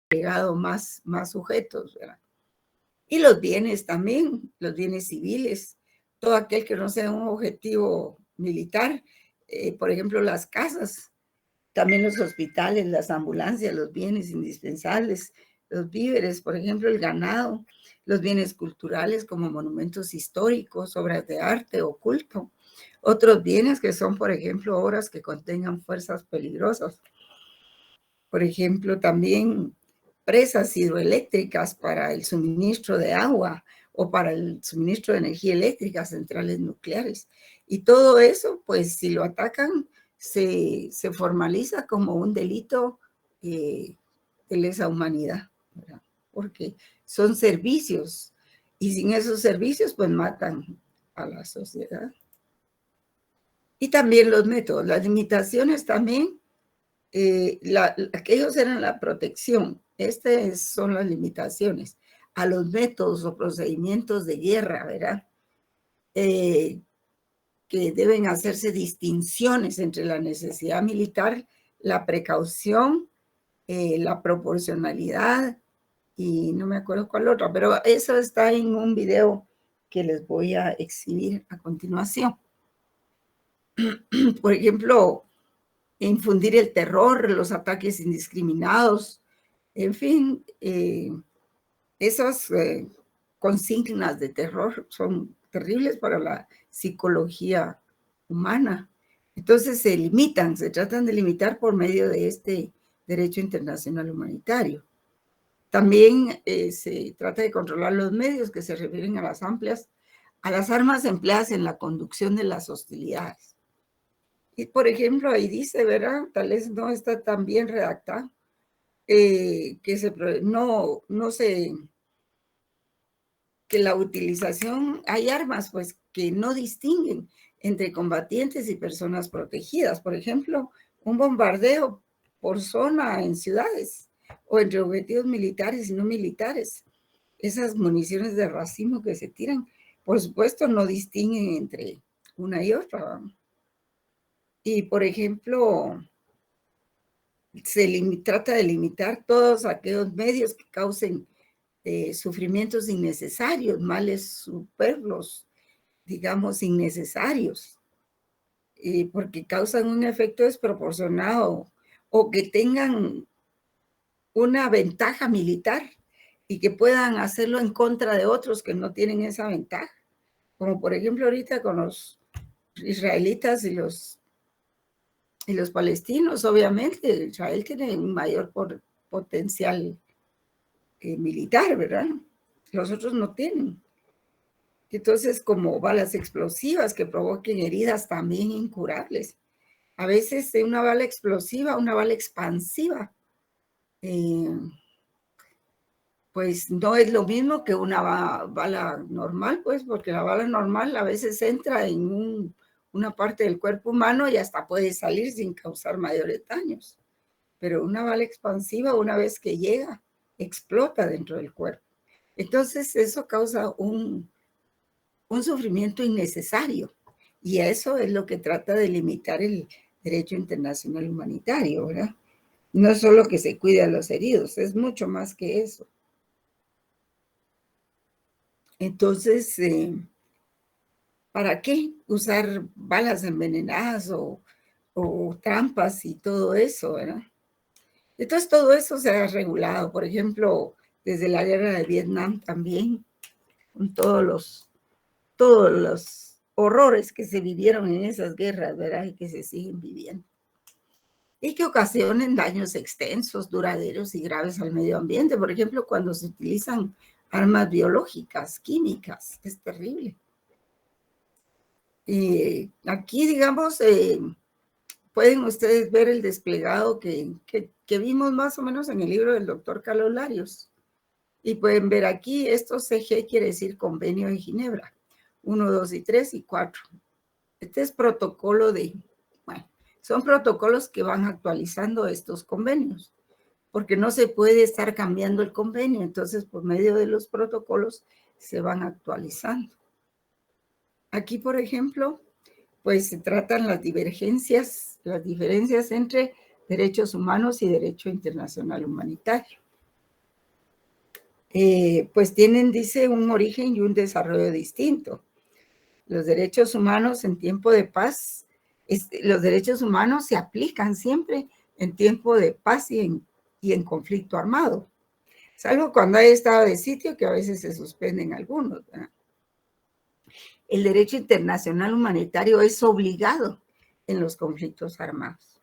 agregado más sujetos, ¿verdad? Y los bienes también, los bienes civiles, todo aquel que no sea un objetivo militar, por ejemplo, las casas, también los hospitales, las ambulancias, los bienes indispensables, los víveres, por ejemplo, el ganado, los bienes culturales como monumentos históricos, obras de arte o culto. Otros bienes que son, por ejemplo, obras que contengan fuerzas peligrosas. Por ejemplo, también presas hidroeléctricas para el suministro de agua o para el suministro de energía eléctrica, centrales nucleares. Y todo eso, pues si lo atacan, se formaliza como un delito de lesa humanidad, ¿verdad? Porque son servicios y sin esos servicios, pues matan a la sociedad. Y también los métodos, las limitaciones también. Aquellos eran la protección, estas son las limitaciones a los métodos o procedimientos de guerra, ¿verdad? Que deben hacerse distinciones entre la necesidad militar, la precaución, la proporcionalidad y no me acuerdo cuál otra, pero eso está en un video que les voy a exhibir a continuación. Por ejemplo, infundir el terror, los ataques indiscriminados, en fin, esas consignas de terror son terribles para la psicología humana. Entonces se limitan, se tratan de limitar por medio de este derecho internacional humanitario. También se trata de controlar los medios que se refieren a las armas empleadas en la conducción de las hostilidades. Y por ejemplo, ahí dice, ¿verdad? Tal vez no está tan bien redactado, que la utilización, hay armas pues que no distinguen entre combatientes y personas protegidas. Por ejemplo, un bombardeo por zona en ciudades o entre objetivos militares y no militares. Esas municiones de racimo que se tiran, por supuesto, no distinguen entre una y otra. Y, por ejemplo, trata de limitar todos aquellos medios que causen sufrimientos innecesarios, males superfluos, digamos, innecesarios, porque causan un efecto desproporcionado o que tengan una ventaja militar y que puedan hacerlo en contra de otros que no tienen esa ventaja. Como por ejemplo ahorita con los israelitas y los palestinos, obviamente, Israel tiene un mayor potencial militar, ¿verdad? Los otros no tienen. Entonces, como balas explosivas que provoquen heridas también incurables. A veces una bala explosiva, una bala expansiva, pues no es lo mismo que una bala normal, pues, porque la bala normal a veces entra en una parte del cuerpo humano y hasta puede salir sin causar mayores daños. Pero una bala expansiva, una vez que llega, explota dentro del cuerpo. Entonces, eso causa un sufrimiento innecesario. Y eso es lo que trata de limitar el derecho internacional humanitario, ¿verdad? No es solo que se cuide a los heridos, es mucho más que eso. Entonces, ¿para qué usar balas envenenadas o trampas y todo eso, verdad? Entonces, todo eso se ha regulado, por ejemplo, desde la guerra de Vietnam también, con todos los horrores que se vivieron en esas guerras, ¿verdad? Y que se siguen viviendo. Y que ocasionen daños extensos, duraderos y graves al medio ambiente. Por ejemplo, cuando se utilizan armas biológicas, químicas, es terrible. Y aquí, digamos, pueden ustedes ver el desplegado que vimos más o menos en el libro del doctor Carlos Larios. Y pueden ver aquí, esto CG quiere decir Convenio de Ginebra, 1, 2 y 3 y 4. Este es protocolo son protocolos que van actualizando estos convenios, porque no se puede estar cambiando el convenio, entonces por medio de los protocolos se van actualizando. Aquí, por ejemplo, pues se tratan las diferencias entre derechos humanos y derecho internacional humanitario. pues tienen, dice, un origen y un desarrollo distinto. Los derechos humanos en tiempo de paz, los derechos humanos se aplican siempre en tiempo de paz y en conflicto armado. Salvo cuando hay estado de sitio, que a veces se suspenden algunos, ¿verdad? El derecho internacional humanitario es obligado en los conflictos armados.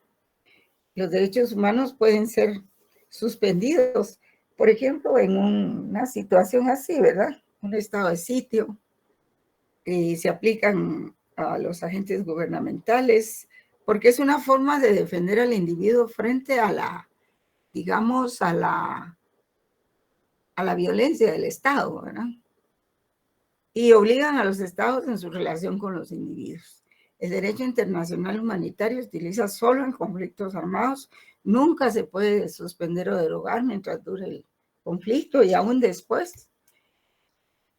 Los derechos humanos pueden ser suspendidos, por ejemplo, en una situación así, ¿verdad? Un estado de sitio, se aplican a los agentes gubernamentales, porque es una forma de defender al individuo frente a la, digamos, a la violencia del Estado, ¿verdad? Y obligan a los estados en su relación con los individuos. El derecho internacional humanitario se utiliza solo en conflictos armados, nunca se puede suspender o derogar mientras dure el conflicto y aún después.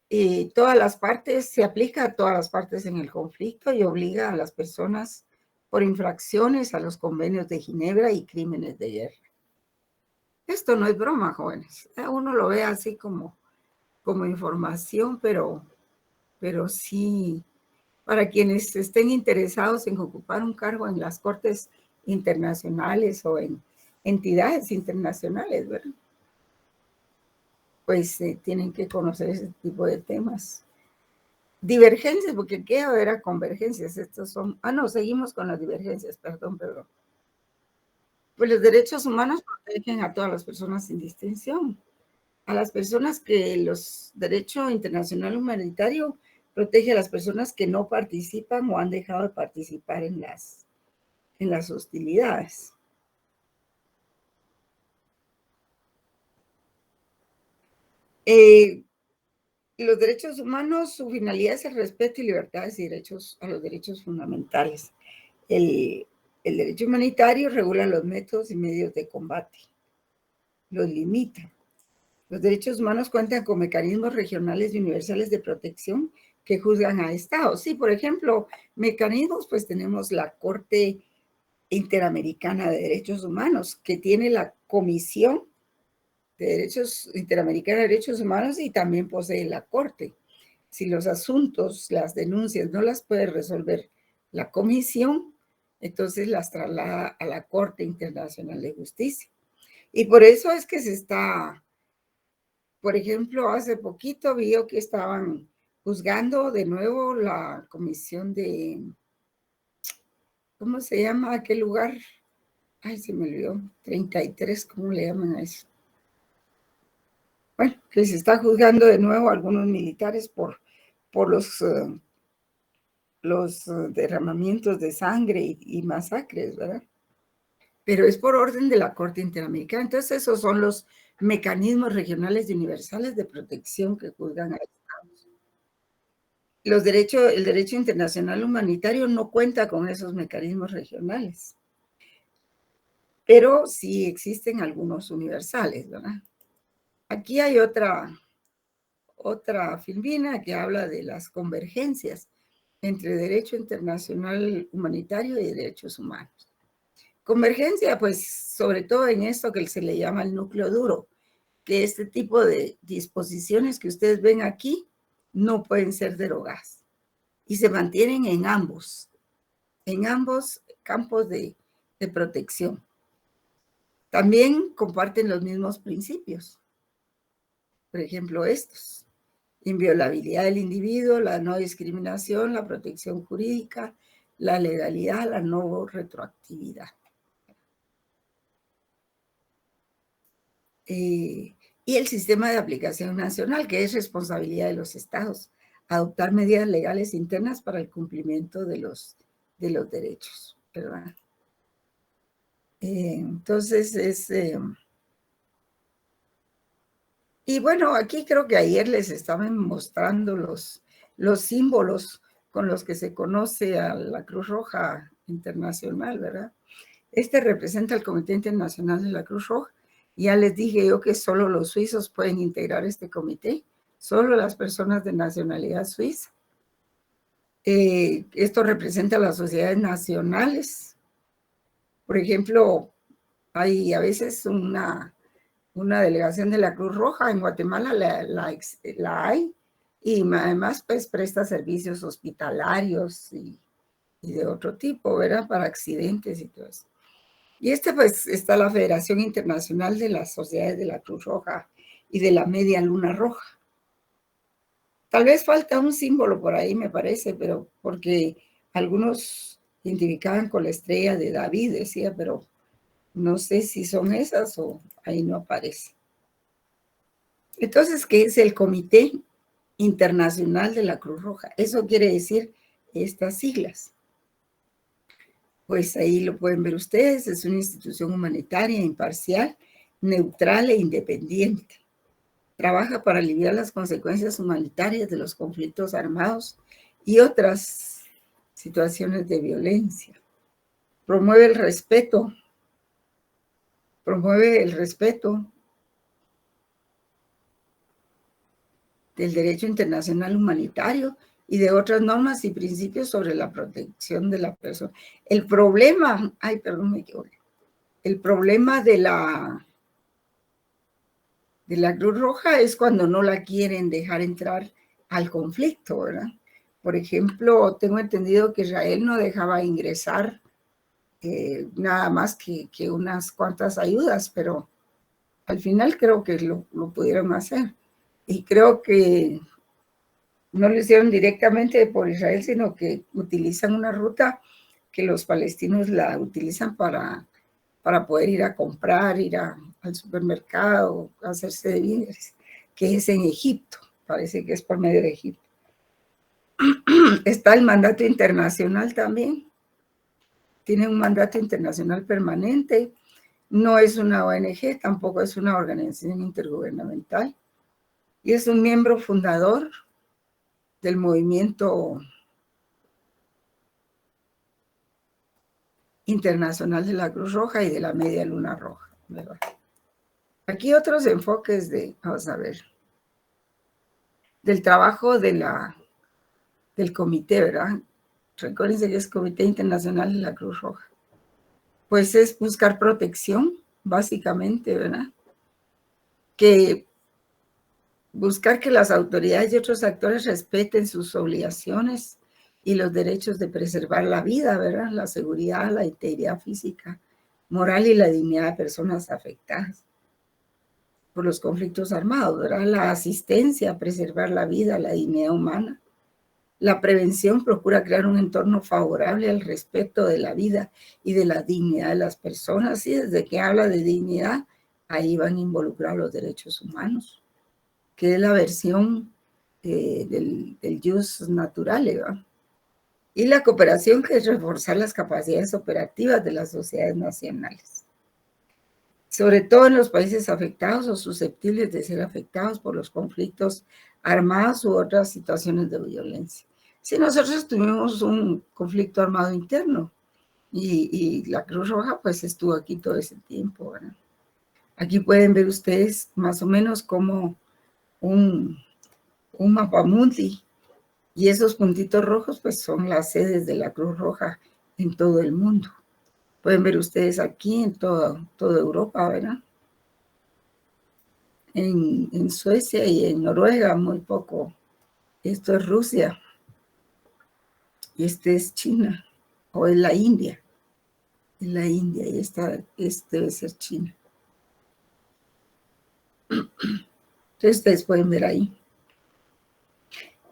Y todas las partes, se aplica a todas las partes en el conflicto y obliga a las personas por infracciones a los convenios de Ginebra y crímenes de guerra. Esto no es broma, jóvenes. Uno lo ve así como información, pero sí, para quienes estén interesados en ocupar un cargo en las cortes internacionales o en entidades internacionales, ¿verdad? Pues tienen que conocer ese tipo de temas. Divergencias, porque ¿qué era convergencias? Estos son, no, seguimos con las divergencias, perdón. Pues los derechos humanos protegen a todas las personas sin distinción. A las personas que los derecho internacional humanitario protege a las personas que no participan o han dejado de participar en las hostilidades. Los derechos humanos, su finalidad es el respeto y libertades y derechos a los derechos fundamentales. El derecho humanitario regula los métodos y medios de combate, los limita. Los derechos humanos cuentan con mecanismos regionales y universales de protección que juzgan a estados. Sí, por ejemplo, mecanismos, pues tenemos la Corte Interamericana de Derechos Humanos, que tiene la Comisión de Derechos Interamericana de Derechos Humanos y también posee la Corte. Si los asuntos, las denuncias no las puede resolver la comisión, entonces las traslada a la Corte Internacional de Justicia. Y por eso es que se está, por ejemplo, hace poquito vio que estaban juzgando de nuevo la comisión de, ¿cómo se llama aquel lugar? Ay, se me olvidó, 33, ¿cómo le llaman a eso? Bueno, que se está juzgando de nuevo a algunos militares por los derramamientos de sangre y masacres, ¿verdad? Pero es por orden de la Corte Interamericana. Entonces, esos son los mecanismos regionales y universales de protección que juzgan a estados. El derecho internacional humanitario no cuenta con esos mecanismos regionales, pero sí existen algunos universales, ¿verdad? Aquí hay otra filmina que habla de las convergencias entre derecho internacional humanitario y derechos humanos. Convergencia, pues, sobre todo en esto que se le llama el núcleo duro, que este tipo de disposiciones que ustedes ven aquí no pueden ser derogadas y se mantienen en ambos campos de protección. También comparten los mismos principios. Por ejemplo, estos: inviolabilidad del individuo, la no discriminación, la protección jurídica, la legalidad, la no retroactividad. Y el sistema de aplicación nacional, que es responsabilidad de los estados, adoptar medidas legales internas para el cumplimiento de los derechos, ¿verdad? Entonces y bueno, aquí creo que ayer les estaban mostrando los símbolos con los que se conoce a la Cruz Roja Internacional, ¿verdad? Este representa el Comité Internacional de la Cruz Roja. Ya les dije yo que solo los suizos pueden integrar este comité, solo las personas de nacionalidad suiza. Esto representa a las sociedades nacionales. Por ejemplo, hay a veces una una delegación de la Cruz Roja. En Guatemala la hay, y además pues presta servicios hospitalarios y de otro tipo, ¿verdad? Para accidentes y todo eso. Y pues está la Federación Internacional de las Sociedades de la Cruz Roja y de la Media Luna Roja. Tal vez falta un símbolo por ahí, me parece, pero porque algunos identificaban con la estrella de David, decía, pero no sé si son esas o ahí no aparece. Entonces, ¿qué es el Comité Internacional de la Cruz Roja? Eso quiere decir estas siglas. Pues ahí lo pueden ver ustedes, es una institución humanitaria, imparcial, neutral e independiente. Trabaja para aliviar las consecuencias humanitarias de los conflictos armados y otras situaciones de violencia. Promueve el respeto del derecho internacional humanitario y de otras normas y principios sobre la protección de la persona. El problema, el problema de la Cruz Roja es cuando no la quieren dejar entrar al conflicto, ¿verdad? Por ejemplo, tengo entendido que Israel no dejaba ingresar nada más que unas cuantas ayudas, pero al final creo que lo pudieron hacer. Y creo que no lo hicieron directamente por Israel, sino que utilizan una ruta que los palestinos la utilizan para poder ir a comprar, ir al supermercado, hacerse de víveres, que es en Egipto, parece que es por medio de Egipto. Está el mandato internacional también, tiene un mandato internacional permanente, no es una ONG, tampoco es una organización intergubernamental, y es un miembro fundador del movimiento internacional de la Cruz Roja y de la Media Luna Roja, ¿verdad? Aquí otros enfoques vamos a ver, del trabajo del comité, ¿verdad? Recuérdense que es Comité Internacional de la Cruz Roja. Pues es buscar protección, básicamente, ¿verdad? Buscar que las autoridades y otros actores respeten sus obligaciones y los derechos de preservar la vida, ¿verdad? La seguridad, la integridad física, moral y la dignidad de personas afectadas por los conflictos armados, ¿verdad? La asistencia, preservar la vida, la dignidad humana. La prevención procura crear un entorno favorable al respeto de la vida y de la dignidad de las personas. Y desde que habla de dignidad, ahí van involucrados los derechos humanos, que es la versión del jus naturale, ¿verdad? Y la cooperación, que es reforzar las capacidades operativas de las sociedades nacionales, sobre todo en los países afectados o susceptibles de ser afectados por los conflictos armados u otras situaciones de violencia. Si nosotros tuvimos un conflicto armado interno y la Cruz Roja pues estuvo aquí todo ese tiempo, ¿verdad? Aquí pueden ver ustedes más o menos como un mapamundi, y esos puntitos rojos pues son las sedes de la Cruz Roja en todo el mundo. Pueden ver ustedes aquí en toda Europa, ¿verdad? En Suecia y en Noruega, muy poco. Esto es Rusia. Y este es China, o es la India. Es la India, y este debe ser China. Entonces ustedes pueden ver ahí.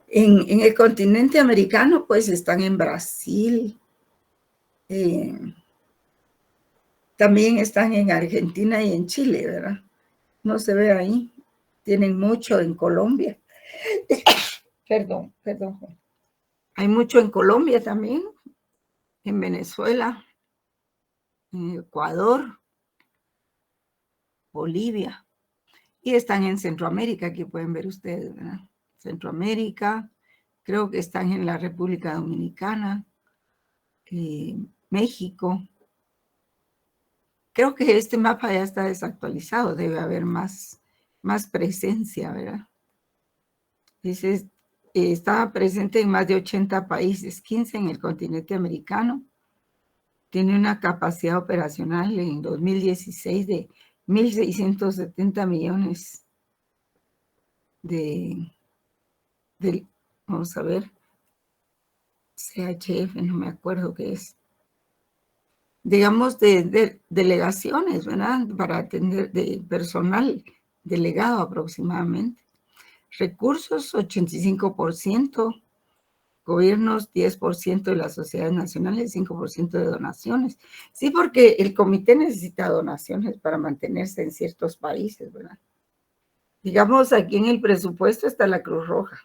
En el continente americano, pues están en Brasil. También están en Argentina y en Chile, ¿verdad? No se ve ahí. Tienen mucho en Colombia. Perdón. Hay mucho en Colombia también, en Venezuela, en Ecuador, Bolivia. Y están en Centroamérica, aquí pueden ver ustedes, ¿verdad? Centroamérica, creo que están en la República Dominicana, México. Creo que este mapa ya está desactualizado, debe haber más presencia, ¿verdad? Dice, está presente en más de 80 países, 15 en el continente americano. Tiene una capacidad operacional en 2016 de 1.670 millones vamos a ver, CHF, no me acuerdo qué es, digamos, de delegaciones, ¿verdad? Para atender, de personal delegado aproximadamente. Recursos, 85%, gobiernos, 10% de las sociedades nacionales, 5% de donaciones. Sí, porque el comité necesita donaciones para mantenerse en ciertos países, ¿verdad? Digamos, aquí en el presupuesto está la Cruz Roja.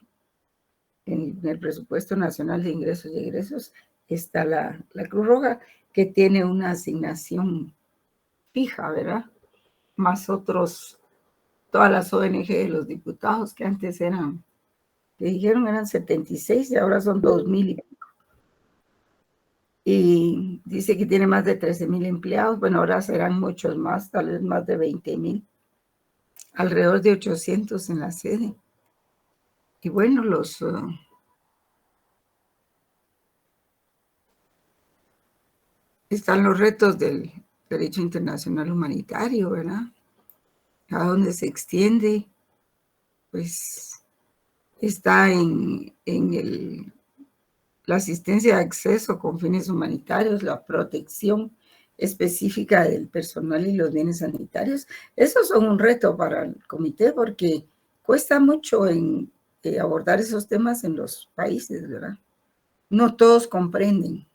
En el presupuesto nacional de ingresos y egresos está la Cruz Roja, que tiene una asignación fija, ¿verdad? Más todas las ONG de los diputados que antes eran, que dijeron eran 76 y ahora son 2,000 y dice que tiene más de 13,000 empleados. Bueno, ahora serán muchos más, tal vez más de 20,000, alrededor de 800 en la sede. Y bueno, están los retos del derecho internacional humanitario, ¿verdad? A dónde se extiende, pues está en la asistencia de acceso con fines humanitarios, la protección específica del personal y los bienes sanitarios. Esos son un reto para el comité porque cuesta mucho abordar esos temas en los países, ¿verdad? No todos comprenden.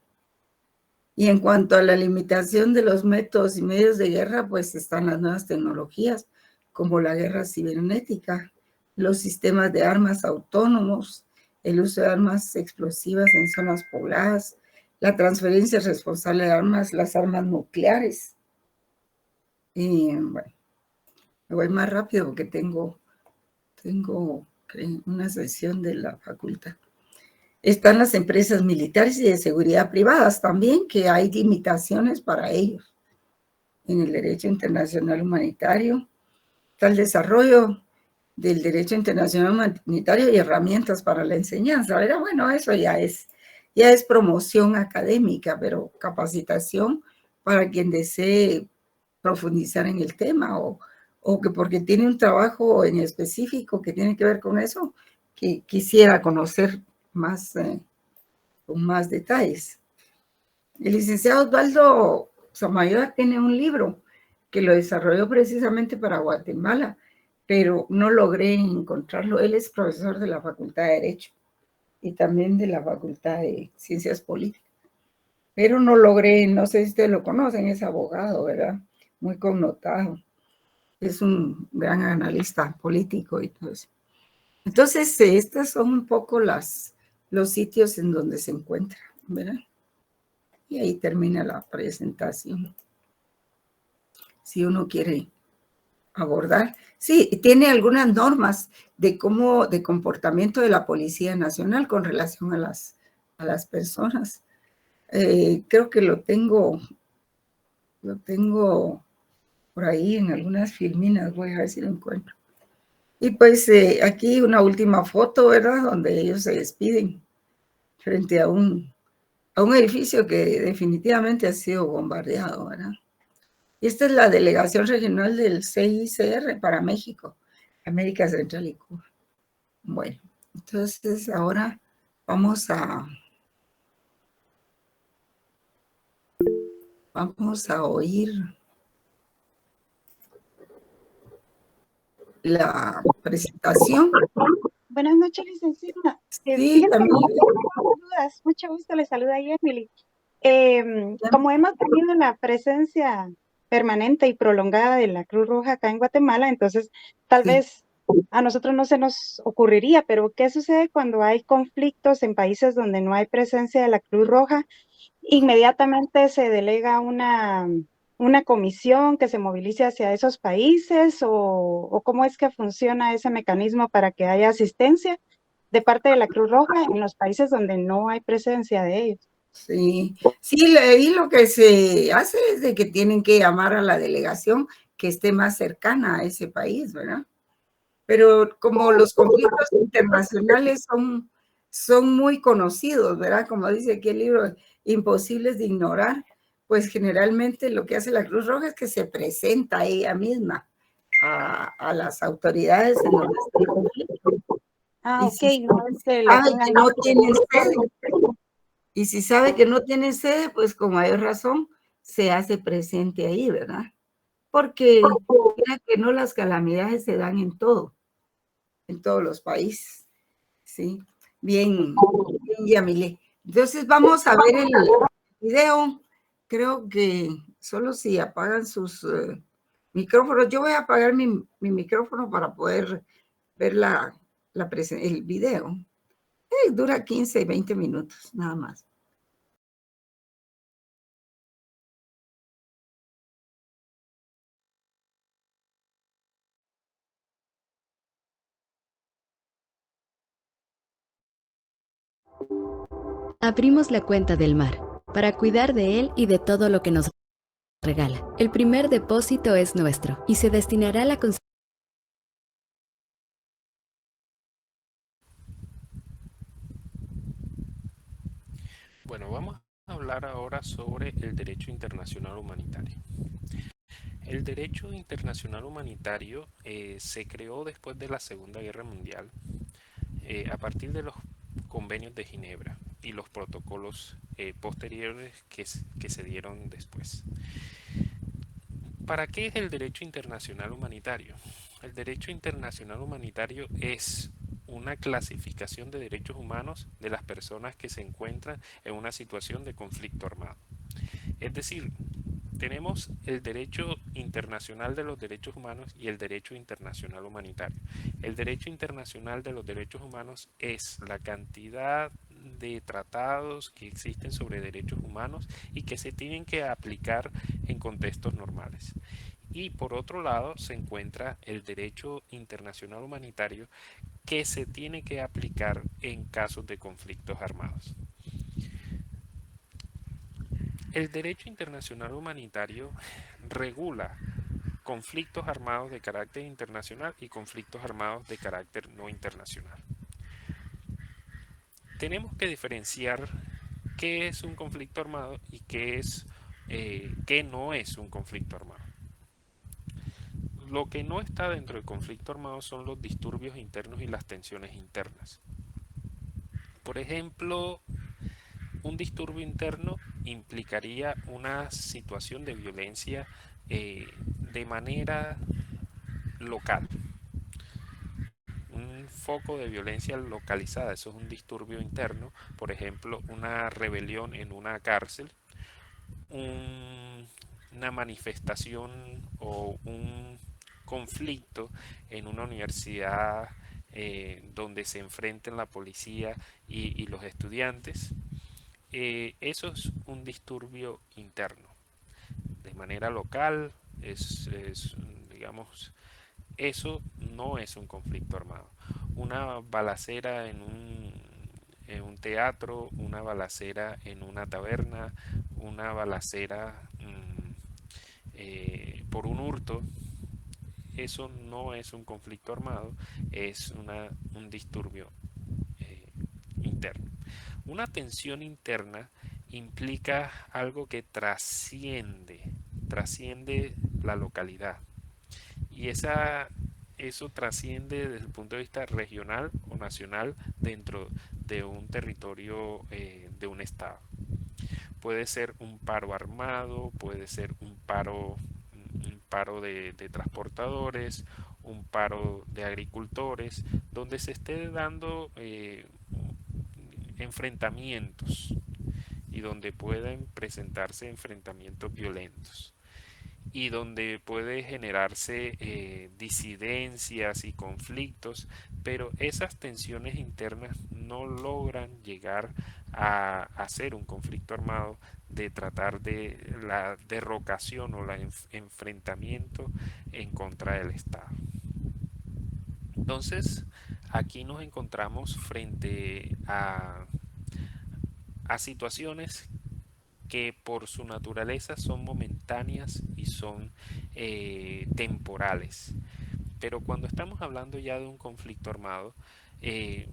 Y en cuanto a la limitación de los métodos y medios de guerra, pues están las nuevas tecnologías, como la guerra cibernética, los sistemas de armas autónomos, el uso de armas explosivas en zonas pobladas, la transferencia responsable de armas, las armas nucleares. Y bueno, me voy más rápido porque tengo una sesión de la facultad. Están las empresas militares y de seguridad privadas también, que hay limitaciones para ellos. En el derecho internacional humanitario está el desarrollo del derecho internacional humanitario y herramientas para la enseñanza. ¿Verdad? Bueno, eso ya es promoción académica, pero capacitación para quien desee profundizar en el tema o que porque tiene un trabajo en específico que tiene que ver con eso, que quisiera conocer más, con más detalles. El licenciado Osvaldo Samayoa tiene un libro que lo desarrolló precisamente para Guatemala, pero no logré encontrarlo. Él es profesor de la Facultad de Derecho y también de la Facultad de Ciencias Políticas, pero no logré, no sé si ustedes lo conocen, es abogado, ¿verdad? Muy connotado. Es un gran analista político y todo eso. Entonces, estos son un poco los sitios en donde se encuentra, ¿verdad? Y ahí termina la presentación. Si uno quiere abordar. Sí, tiene algunas normas de comportamiento de la Policía Nacional con relación a las personas. Creo que lo tengo por ahí en algunas filminas, voy a ver si lo encuentro. Y pues aquí una última foto, ¿verdad? Donde ellos se despiden frente a un edificio que definitivamente ha sido bombardeado, ¿verdad? Y esta es la delegación regional del CICR para México, América Central y Cuba. Bueno, entonces ahora vamos a oír la presentación. Buenas noches, licenciada. Sí, Fíjense, dudas. Mucho gusto, le saluda Emily. Como hemos tenido la presencia permanente y prolongada de la Cruz Roja acá en Guatemala, entonces tal vez a nosotros no se nos ocurriría, pero ¿qué sucede cuando hay conflictos en países donde no hay presencia de la Cruz Roja? Inmediatamente se delega una comisión que se movilice hacia esos países o cómo es que funciona ese mecanismo para que haya asistencia de parte de la Cruz Roja en los países donde no hay presencia de ellos. Sí, ahí lo que se hace es de que tienen que llamar a la delegación que esté más cercana a ese país, ¿verdad? Pero como los conflictos internacionales son muy conocidos, ¿verdad? Como dice aquí el libro, imposibles de ignorar, pues generalmente lo que hace la Cruz Roja es que se presenta ella misma a las autoridades en donde está el conflicto. Ah, Y ok, si no es que lo sabe tengan que no tiene que... sede, y si sabe que no tiene sede, pues con mayor razón se hace presente ahí, ¿verdad? Porque mira que no, las calamidades se dan en todos los países, ¿sí? Bien, bien, Yamile. Entonces vamos a ver el video. Creo que solo si apagan sus micrófonos. Yo voy a apagar mi micrófono para poder ver el video. Dura 15, 20 minutos, nada más. Abrimos la cuenta del mar para cuidar de él y de todo lo que nos regala. El primer depósito es nuestro y se destinará a la Bueno, vamos a hablar ahora sobre el derecho internacional humanitario. El derecho internacional humanitario se creó después de la Segunda Guerra Mundial a partir de los convenios de Ginebra y los protocolos posteriores que se dieron después. ¿Para qué es el derecho internacional humanitario? El derecho internacional humanitario es una clasificación de derechos humanos de las personas que se encuentran en una situación de conflicto armado. Es decir, tenemos el derecho internacional de los derechos humanos y el derecho internacional humanitario. El derecho internacional de los derechos humanos es la cantidad de tratados que existen sobre derechos humanos y que se tienen que aplicar en contextos normales. Y por otro lado se encuentra el derecho internacional humanitario que se tiene que aplicar en casos de conflictos armados. El derecho internacional humanitario regula conflictos armados de carácter internacional y conflictos armados de carácter no internacional. Tenemos que diferenciar qué es un conflicto armado y qué no es un conflicto armado. Lo que no está dentro del conflicto armado son los disturbios internos y las tensiones internas. Por ejemplo, un disturbio interno implicaría una situación de violencia de manera local. Un foco de violencia localizada, eso es un disturbio interno, por ejemplo, una rebelión en una cárcel, una manifestación o un conflicto en una universidad donde se enfrenten la policía y los estudiantes. Eso es un disturbio interno. De manera local, digamos, eso no es un conflicto armado. Una balacera en un teatro, una balacera en una taberna, una balacera por un hurto, eso no es un conflicto armado, es un disturbio interno. Una tensión interna implica algo que trasciende la localidad. Y eso trasciende desde el punto de vista regional o nacional dentro de un territorio de un estado. Puede ser un paro armado, puede ser un paro de transportadores, un paro de agricultores, donde se esté dando enfrentamientos y donde pueden presentarse enfrentamientos violentos y donde puede generarse disidencias y conflictos, pero esas tensiones internas no logran llegar a ser un conflicto armado, de tratar de la derrocación o el enfrentamiento en contra del Estado. Entonces, aquí nos encontramos frente a situaciones que por su naturaleza son momentáneas y son temporales. Pero cuando estamos hablando ya de un conflicto armado, eh,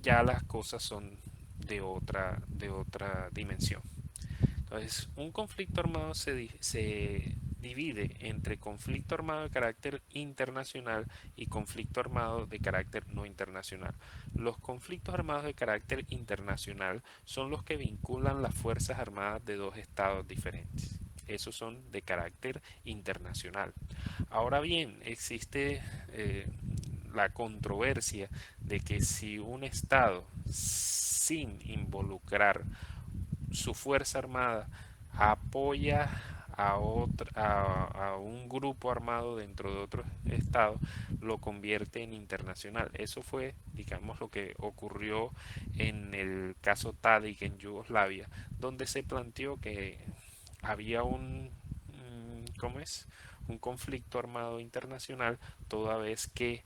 ya las cosas son de otra dimensión. Entonces Entonces, un conflicto armado se divide entre conflicto armado de carácter internacional y conflicto armado de carácter no internacional. Los conflictos armados de carácter internacional son los que vinculan las fuerzas armadas de dos estados diferentes. Esos son de carácter internacional. Ahora bien, existe la controversia de que si un estado, sin involucrar su fuerza armada, apoya a un grupo armado dentro de otro estado, lo convierte en internacional. Eso fue, digamos, lo que ocurrió en el caso Tadic en Yugoslavia, donde se planteó que había ¿cómo es? Un conflicto armado internacional, toda vez que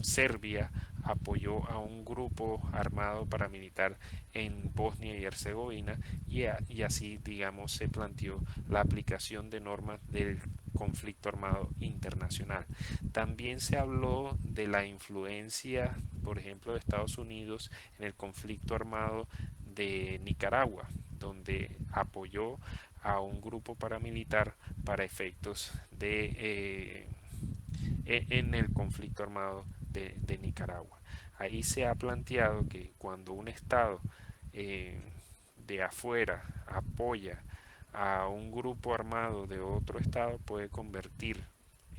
Serbia apoyó a un grupo armado paramilitar en Bosnia y Herzegovina y así, digamos, se planteó la aplicación de normas del conflicto armado internacional. También se habló de la influencia, por ejemplo, de Estados Unidos en el conflicto armado de Nicaragua, donde apoyó a un grupo paramilitar para efectos de en el conflicto armado de Nicaragua. Ahí se ha planteado que cuando un estado de afuera apoya a un grupo armado de otro estado, puede convertir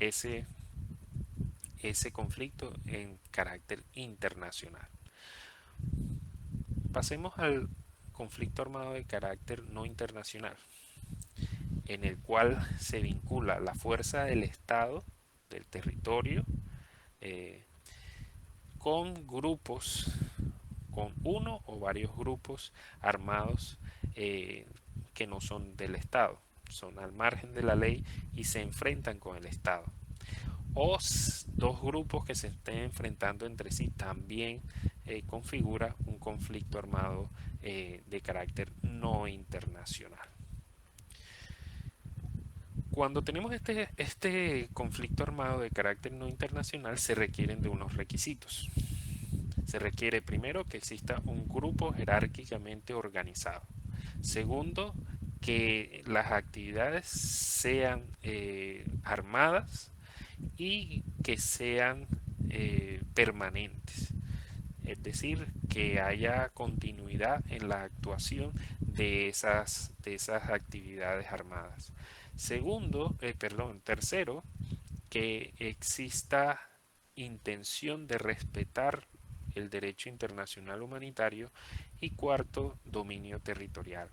ese conflicto en carácter internacional. Pasemos al conflicto armado de carácter no internacional, en el cual se vincula la fuerza del estado, del territorio, con grupos, con uno o varios grupos armados que no son del Estado, son al margen de la ley y se enfrentan con el Estado. O dos grupos que se estén enfrentando entre sí también configura un conflicto armado de carácter no internacional. Cuando tenemos este conflicto armado de carácter no internacional, se requieren de unos requisitos. Se requiere primero que exista un grupo jerárquicamente organizado. Segundo, que las actividades sean armadas y que sean permanentes. Es decir, que haya continuidad en la actuación de esas actividades armadas. Tercero, que exista intención de respetar el derecho internacional humanitario. Y cuarto, dominio territorial.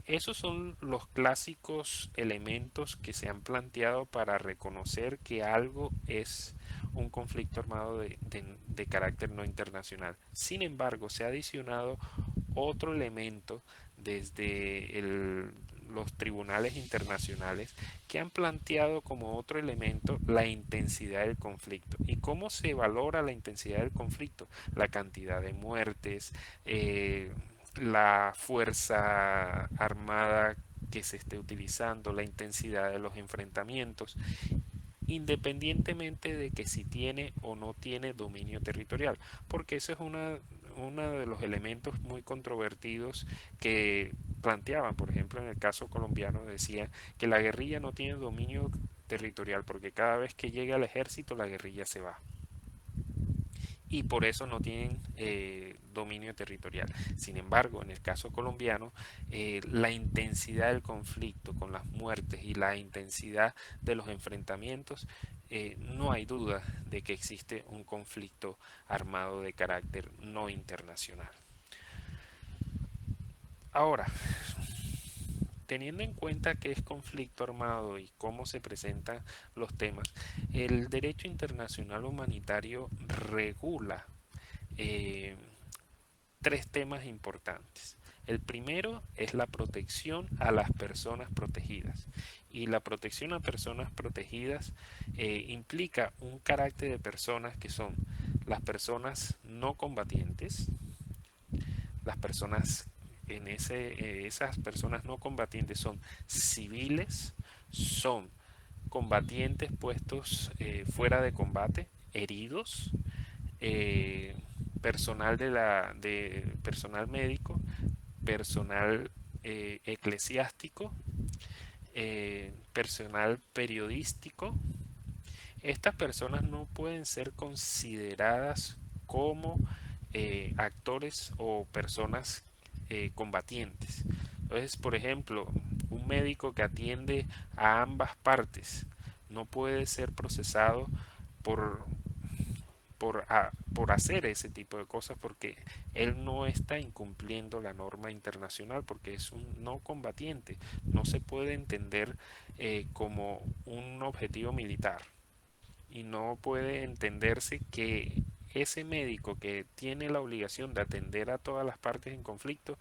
Esos son los clásicos elementos que se han planteado para reconocer que algo es un conflicto armado de carácter no internacional. Sin embargo, se ha adicionado otro elemento desde los tribunales internacionales que han planteado como otro elemento la intensidad del conflicto. ¿Y cómo se valora la intensidad del conflicto? La cantidad de muertes, la fuerza armada que se esté utilizando, la intensidad de los enfrentamientos, independientemente de que si tiene o no tiene dominio territorial, porque eso es uno de los elementos muy controvertidos que planteaban. Por ejemplo, en el caso colombiano decían que la guerrilla no tiene dominio territorial porque cada vez que llega el ejército la guerrilla se va y por eso no tienen dominio territorial. Sin embargo, en el caso colombiano, la intensidad del conflicto con las muertes y la intensidad de los enfrentamientos, no hay duda de que existe un conflicto armado de carácter no internacional. Ahora, teniendo en cuenta que es conflicto armado y cómo se presentan los temas, el derecho internacional humanitario regula tres temas importantes. El primero es la protección a las personas protegidas. Y la protección a personas protegidas implica un carácter de personas que son las personas no combatientes, las personas esas personas no combatientes son civiles, son combatientes puestos fuera de combate, heridos, personal personal médico, personal eclesiástico, personal periodístico. Estas personas no pueden ser consideradas como actores o personas combatientes. Entonces, por ejemplo, un médico que atiende a ambas partes no puede ser procesado por, por hacer ese tipo de cosas, porque él no está incumpliendo la norma internacional, porque es un no combatiente. No se puede entender como un objetivo militar, y no puede entenderse que ese médico que tiene la obligación de atender a todas las partes en conflicto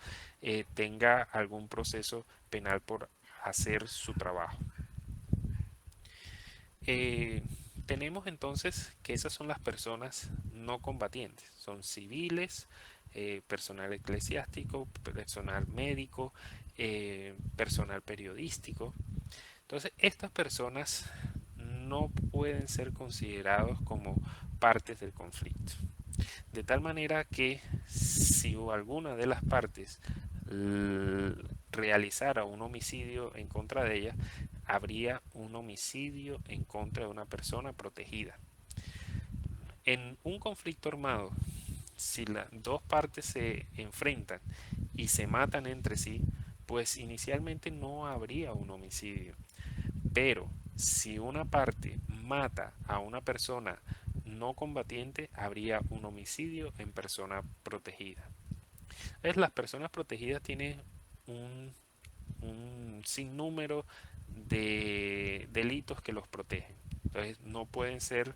tenga algún proceso penal por hacer su trabajo. Eh, Tenemos entonces que esas son las personas no combatientes, son civiles, personal eclesiástico, personal médico, personal periodístico. Entonces, estas personas no pueden ser considerados como partes del conflicto. De tal manera que si alguna de las partes realizara un homicidio en contra de ella, habría un homicidio en contra de una persona protegida. En un conflicto armado, si las dos partes se enfrentan y se matan entre sí, pues inicialmente no habría un homicidio. Pero si una parte mata a una persona no combatiente, habría un homicidio en persona protegida. Entonces, las personas protegidas tienen un sinnúmero de delitos que los protegen. Entonces, no pueden ser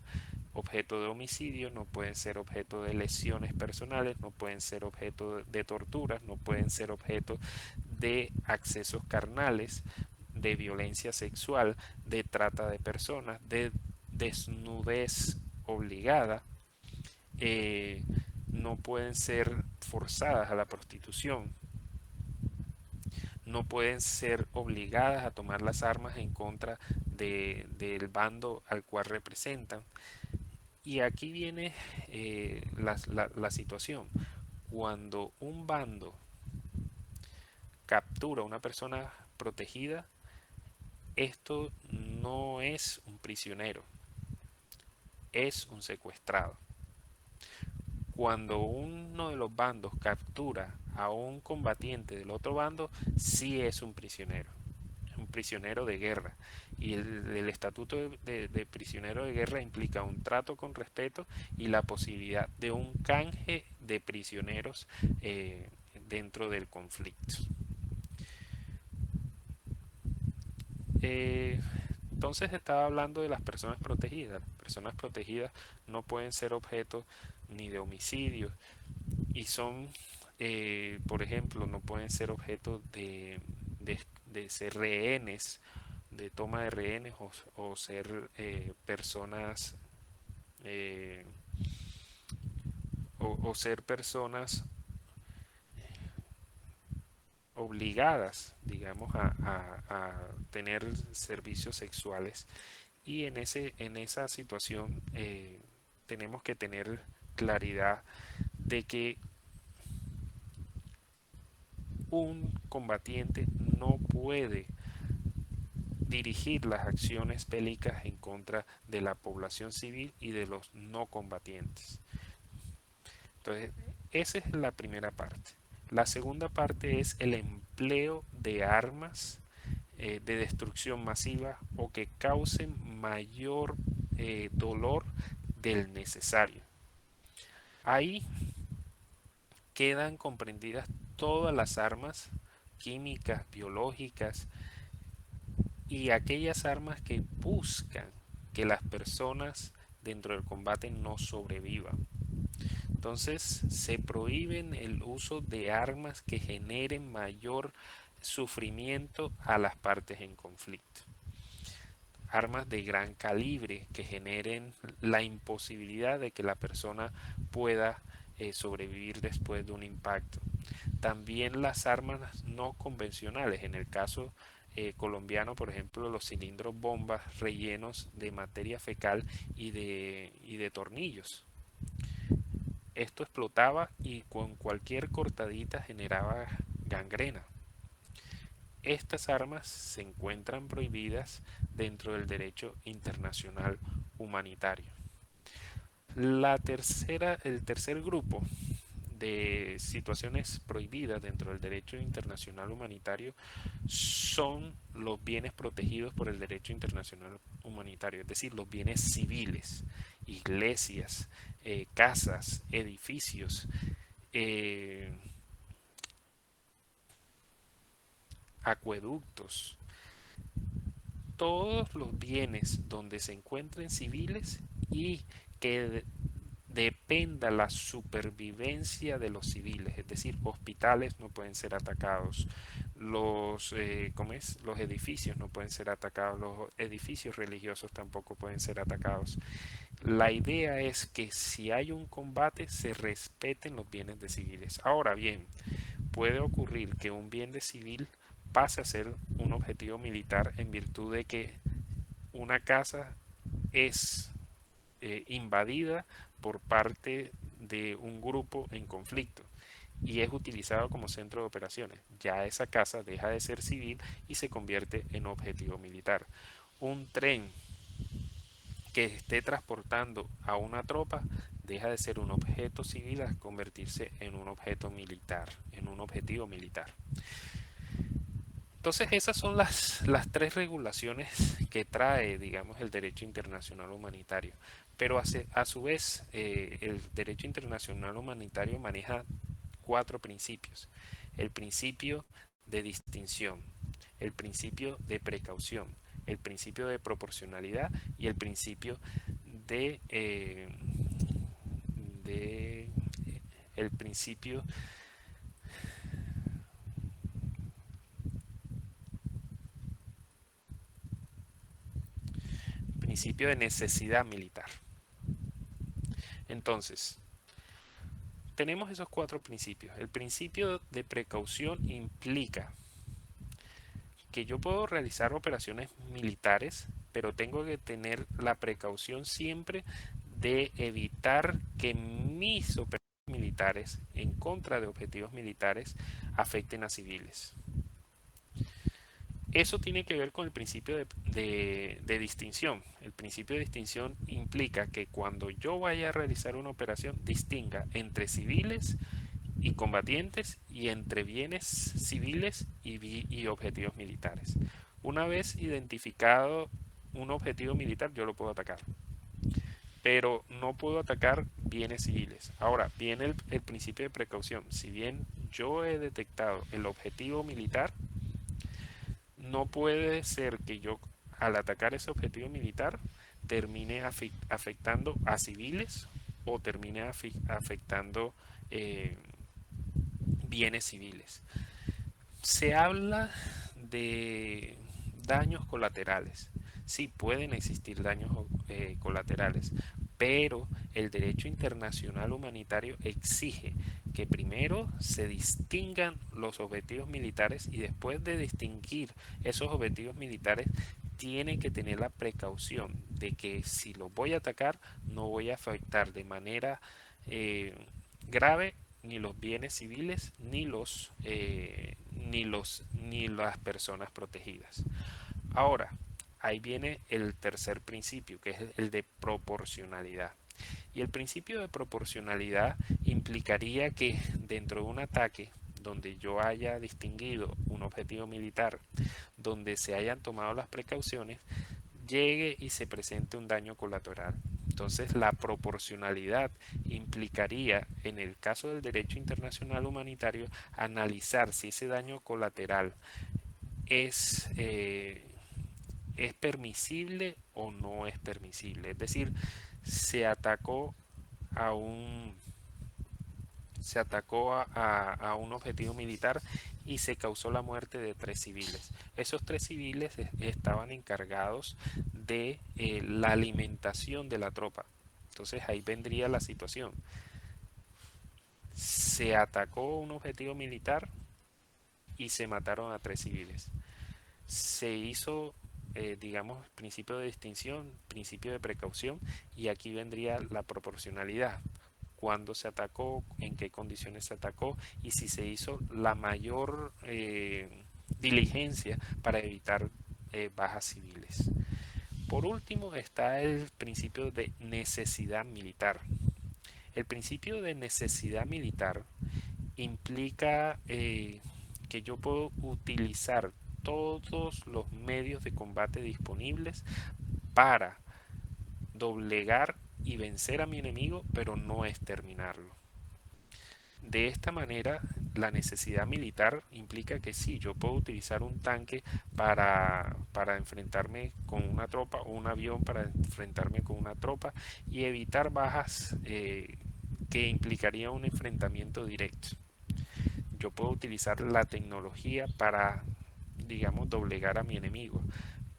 objeto de homicidio, no pueden ser objeto de lesiones personales, no pueden ser objeto de torturas, no pueden ser objeto de accesos carnales, de violencia sexual, de trata de personas, de desnudez obligada, eh, no pueden ser forzadas a la prostitución, no pueden ser obligadas a tomar las armas en contra del bando al cual representan. Y aquí viene la situación. Cuando un bando captura a una persona protegida, esto no es un prisionero, es un secuestrado. Cuando uno de los bandos captura a un combatiente del otro bando, sí es un prisionero de guerra. Y el estatuto de prisionero de guerra implica un trato con respeto y la posibilidad de un canje de prisioneros dentro del conflicto. Entonces estaba hablando de las personas protegidas. Las personas protegidas no pueden ser objeto ni de homicidios y son, por ejemplo, no pueden ser objeto de ser rehenes, de toma de rehenes o ser personas eh, o ser personas obligadas, digamos, a tener servicios sexuales. Y en esa situación tenemos que tener claridad de que un combatiente no puede dirigir las acciones bélicas en contra de la población civil y de los no combatientes. Entonces, esa es la primera parte. La segunda parte es el empleo de armas de destrucción masiva o que causen mayor dolor del necesario. Ahí quedan comprendidas todas las armas químicas, biológicas y aquellas armas que buscan que las personas dentro del combate no sobrevivan. Entonces se prohíben el uso de armas que generen mayor sufrimiento a las partes en conflicto. Armas de gran calibre que generen la imposibilidad de que la persona pueda sobrevivir después de un impacto. También las armas no convencionales, en el caso colombiano, por ejemplo, los cilindros bombas rellenos de materia fecal y de tornillos. Esto explotaba y con cualquier cortadita generaba gangrena. estas armas se encuentran prohibidas dentro del derecho internacional humanitario. El tercer grupo de situaciones prohibidas dentro del derecho internacional humanitario son los bienes protegidos por el derecho internacional humanitario, es decir, los bienes civiles, iglesias, casas, edificios, acueductos, todos los bienes donde se encuentren civiles y que dependa la supervivencia de los civiles, es decir, hospitales no pueden ser atacados, los edificios no pueden ser atacados, los edificios religiosos tampoco pueden ser atacados. La idea es que si hay un combate se respeten los bienes de civiles. Ahora bien, puede ocurrir que un bien de civil pase a ser un objetivo militar en virtud de que una casa es invadida por parte de un grupo en conflicto y es utilizado como centro de operaciones. Ya esa casa deja de ser civil y se convierte en objetivo militar. Un tren que esté transportando a una tropa deja de ser un objeto civil a convertirse en un objeto militar, en un objetivo militar. Entonces esas son las tres regulaciones que trae, digamos, el derecho internacional humanitario. Pero a su vez, el derecho internacional humanitario maneja 4 principios. El principio de distinción, el principio de precaución, el principio de proporcionalidad y el principio de el principio de necesidad militar. Entonces, tenemos esos 4 principios. El principio de precaución implica que yo puedo realizar operaciones militares, pero tengo que tener la precaución siempre de evitar que mis operaciones militares en contra de objetivos militares afecten a civiles. Eso tiene que ver con el principio de distinción. El principio de distinción implica que cuando yo vaya a realizar una operación, distinga entre civiles y combatientes y entre bienes civiles y objetivos militares. Una vez identificado un objetivo militar, yo lo puedo atacar, pero no puedo atacar bienes civiles. Ahora, viene el principio de precaución. Si bien yo he detectado el objetivo militar, no puede ser que yo al atacar ese objetivo militar termine afectando a civiles o termine afectando bienes civiles. Se habla de daños colaterales. Sí, pueden existir daños colaterales, pero el derecho internacional humanitario exige que primero se distingan los objetivos militares y después de distinguir esos objetivos militares tienen que tener la precaución de que si los voy a atacar no voy a afectar de manera grave ni los bienes civiles ni las personas protegidas. Ahora, ahí viene el tercer principio, que es el de proporcionalidad. Y el principio de proporcionalidad implicaría que dentro de un ataque donde yo haya distinguido un objetivo militar, donde se hayan tomado las precauciones, llegue y se presente un daño colateral. Entonces la proporcionalidad implicaría, en el caso del derecho internacional humanitario, analizar si ese daño colateral es permisible o no es permisible. Es decir, se atacó a un objetivo militar y se causó la muerte de 3 civiles. Esos 3 civiles estaban encargados de la alimentación de la tropa. Entonces ahí vendría la situación. Se atacó un objetivo militar y se mataron a 3 civiles. Se hizo, digamos, principio de distinción, principio de precaución, y aquí vendría la proporcionalidad. Cuándo se atacó, en qué condiciones se atacó y si se hizo la mayor diligencia para evitar bajas civiles. Por último está el principio de necesidad militar. El principio de necesidad militar implica que yo puedo utilizar todos los medios de combate disponibles para doblegar y vencer a mi enemigo, pero no exterminarlo. De esta manera, la necesidad militar implica que sí, yo puedo utilizar un tanque para enfrentarme con una tropa o un avión para enfrentarme con una tropa y evitar bajas que implicaría un enfrentamiento directo. Yo puedo utilizar la tecnología para, digamos, doblegar a mi enemigo,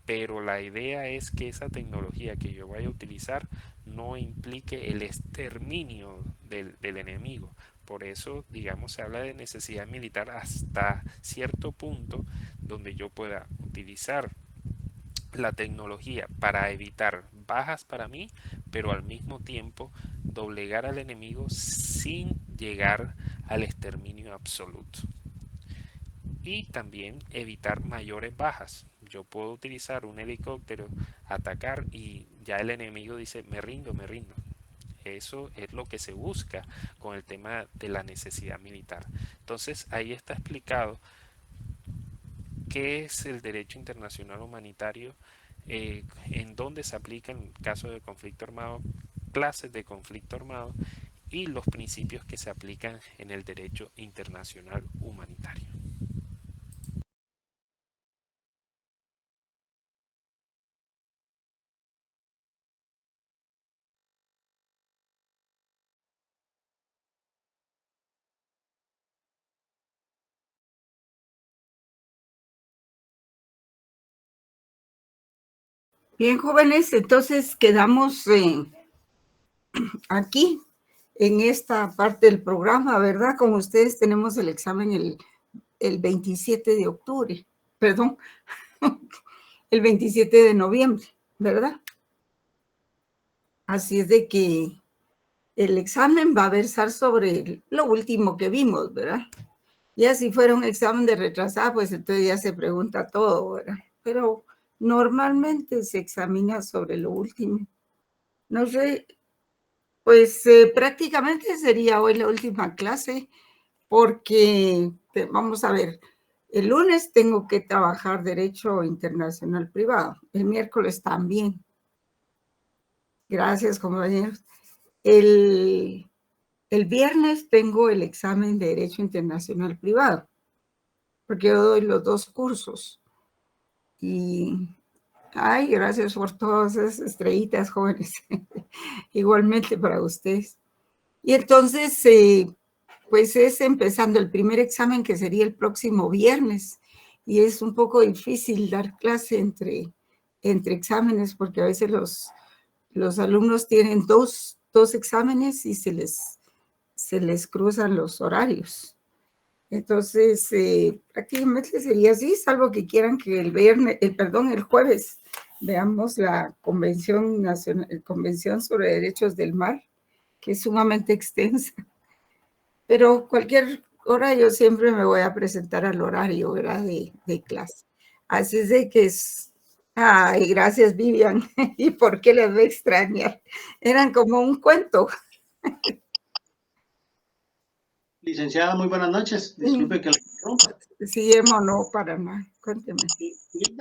pero la idea es que esa tecnología que yo vaya a utilizar no implique el exterminio del enemigo. Por eso, digamos, se habla de necesidad militar hasta cierto punto donde yo pueda utilizar la tecnología para evitar bajas para mí, pero al mismo tiempo doblegar al enemigo sin llegar al exterminio absoluto. Y también evitar mayores bajas. Yo puedo utilizar un helicóptero, atacar y ya el enemigo dice me rindo, me rindo. Eso es lo que se busca con el tema de la necesidad militar. Entonces ahí está explicado qué es el derecho internacional humanitario, en dónde se aplica en caso de conflicto armado, clases de conflicto armado y los principios que se aplican en el derecho internacional humanitario. Bien, jóvenes, entonces quedamos aquí en esta parte del programa, ¿verdad? Con ustedes tenemos el examen el 27 de octubre, perdón, el 27 de noviembre, ¿verdad? Así es de que el examen va a versar sobre lo último que vimos, ¿verdad? Ya si fuera un examen de retrasada, pues entonces ya se pregunta todo, ¿verdad? Pero normalmente se examina sobre lo último. No sé, pues prácticamente sería hoy la última clase porque, vamos a ver, el lunes tengo que trabajar Derecho Internacional Privado, el miércoles también. Gracias, compañeros. El viernes tengo el examen de Derecho Internacional Privado, porque yo doy los dos cursos. Y, ay, gracias por todas esas estrellitas, jóvenes. Igualmente para ustedes. Y entonces, pues es empezando el primer examen que sería el próximo viernes. Y es un poco difícil dar clase entre exámenes porque a veces los alumnos tienen dos exámenes y se les cruzan los horarios. Entonces, prácticamente sería así, salvo que quieran que el jueves veamos la Convención sobre Derechos del Mar, que es sumamente extensa. Pero cualquier hora yo siempre me voy a presentar al horario, ¿verdad? De clase. Así es de que es... Ay, gracias, Vivian. ¿Y por qué les voy a extrañar? Eran como un cuento. Licenciada, muy buenas noches. Disculpe que la interrumpa. Sí, Emo, no, para nada. Cuénteme.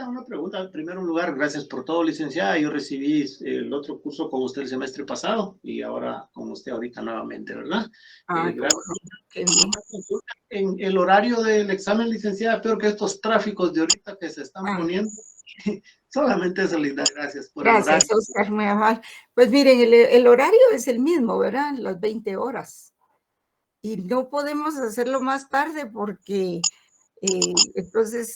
Una pregunta. En primer lugar, gracias por todo, licenciada. Yo recibí el otro curso con usted el semestre pasado y ahora con usted ahorita nuevamente, ¿verdad? Gracias. Qué bien. En el horario del examen, licenciada, peor que estos tráficos de ahorita que se están poniendo. Solamente eso, linda. Gracias por Gracias, el horario. Oscar, muy amable. Pues miren, el horario es el mismo, ¿verdad? Las 20 horas. Y no podemos hacerlo más tarde porque entonces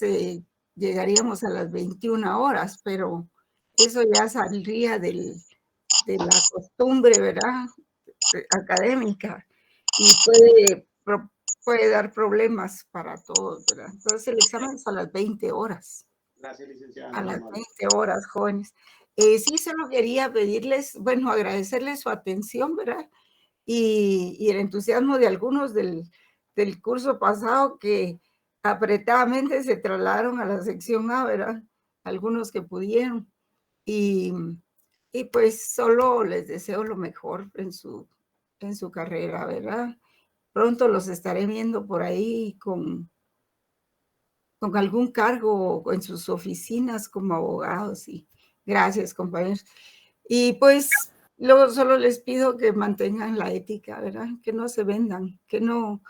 llegaríamos a las 21 horas, pero eso ya saldría de la costumbre, ¿verdad? Académica y puede dar problemas para todos, ¿verdad? Entonces el examen es a las 20 horas. Gracias, licenciada. A las 20 horas, jóvenes. Sí, solo quería pedirles, bueno, agradecerles su atención, ¿verdad? Y el entusiasmo de algunos del curso pasado que apretadamente se trasladaron a la sección A, ¿verdad? Algunos que pudieron. Y pues solo les deseo lo mejor en su carrera, ¿verdad? Pronto los estaré viendo por ahí con algún cargo en sus oficinas como abogados. Y gracias, compañeros. Y pues luego solo les pido que mantengan la ética, ¿verdad? Que no se vendan, que no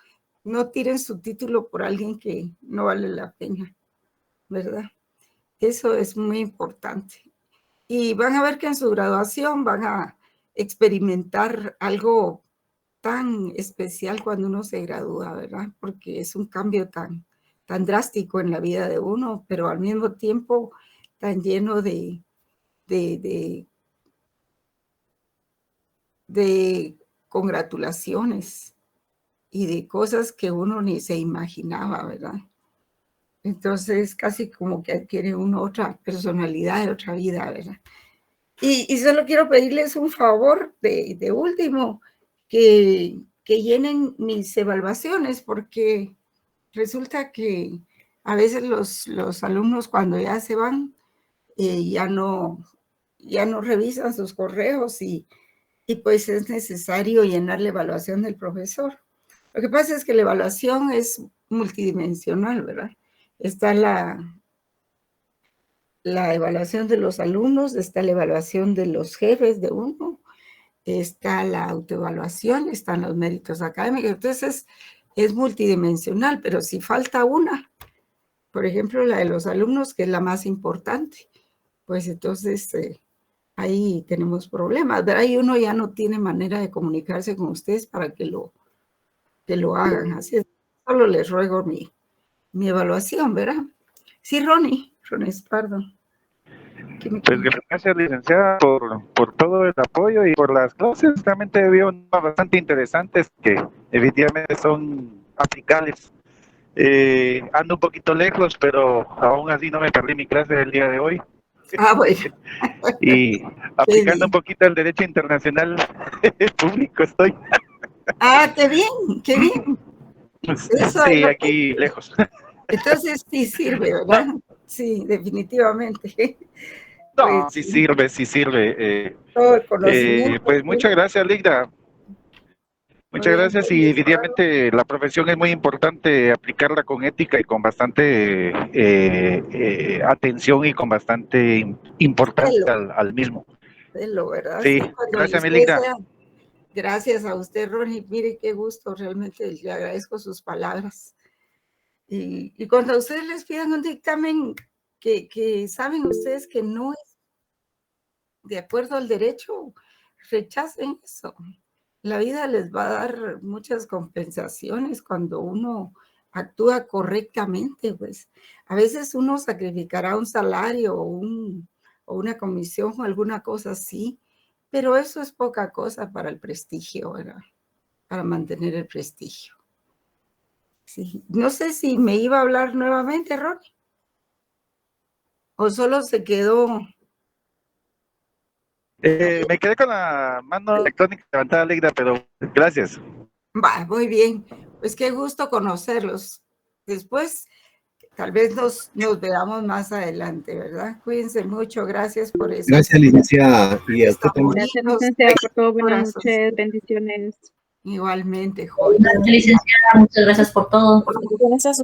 tiren su título por alguien que no vale la pena, ¿verdad? Eso es muy importante. Y van a ver que en su graduación van a experimentar algo tan especial cuando uno se gradúa, ¿verdad? Porque es un cambio tan drástico en la vida de uno, pero al mismo tiempo tan lleno de congratulaciones y de cosas que uno ni se imaginaba, ¿verdad? Entonces casi como que adquiere uno otra personalidad, otra vida, ¿verdad? Y solo quiero pedirles un favor de último, que llenen mis evaluaciones, porque resulta que a veces los alumnos cuando ya se van, ya no revisan sus correos y pues es necesario llenar la evaluación del profesor. Lo que pasa es que la evaluación es multidimensional, ¿verdad? Está la evaluación de los alumnos, está la evaluación de los jefes de uno, está la autoevaluación, están los méritos académicos. Entonces es multidimensional, pero si falta una, por ejemplo, la de los alumnos, que es la más importante, pues entonces ahí tenemos problemas, ¿verdad? Y uno ya no tiene manera de comunicarse con ustedes para que lo hagan. Así es, solo les ruego mi evaluación, ¿verdad? Sí, Ronnie Espardo. Pues gracias, licenciada, por todo el apoyo y por las clases. Realmente veo bastante interesantes que efectivamente son aplicables. Ando un poquito lejos, pero aún así no me perdí mi clase del día de hoy. Ah, bueno. Y aplicando un poquito el derecho internacional público estoy. Ah, qué bien, qué bien. Eso sí, aquí lejos. Entonces sí sirve, ¿verdad? Sí, definitivamente. No, pues, sí sirve. Todo el conocimiento. Pues muchas gracias, Ligda. Muchas gracias, y definitivamente la profesión es muy importante aplicarla con ética y con bastante atención y con bastante importancia al mismo. ¿Verdad? Sí, gracias, mi Ligda. Gracias a usted, Ronnie. Mire qué gusto, realmente le agradezco sus palabras. Y cuando ustedes les pidan un dictamen que saben ustedes que no es de acuerdo al derecho, rechacen eso. La vida les va a dar muchas compensaciones cuando uno actúa correctamente, pues. A veces uno sacrificará un salario o una comisión o alguna cosa así, pero eso es poca cosa para el prestigio, ¿verdad? Para mantener el prestigio. Sí. No sé si me iba a hablar nuevamente, Ronnie, o solo se quedó. Me quedé con la mano electrónica levantada, Ligda, pero gracias. Va, muy bien. Pues qué gusto conocerlos. Después, tal vez nos veamos más adelante, ¿verdad? Cuídense mucho. Gracias por eso. Gracias, licenciada. Y a usted también. Gracias, licenciada, por todo. Buenas noches. Bendiciones. Igualmente, joven. Gracias, licenciada. Muchas gracias por todo. Gracias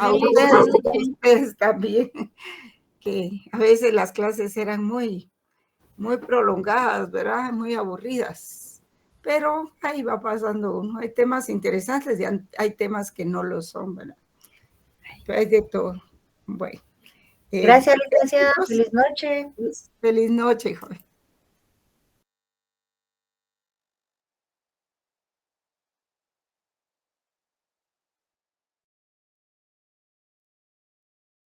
a ustedes también, que a veces las clases eran muy prolongadas, ¿verdad? Muy aburridas. Pero ahí va pasando uno. Hay temas interesantes y hay temas que no lo son, ¿verdad? Hay de todo. Bueno. Gracias, licenciada. Feliz noche. Feliz noche, joven.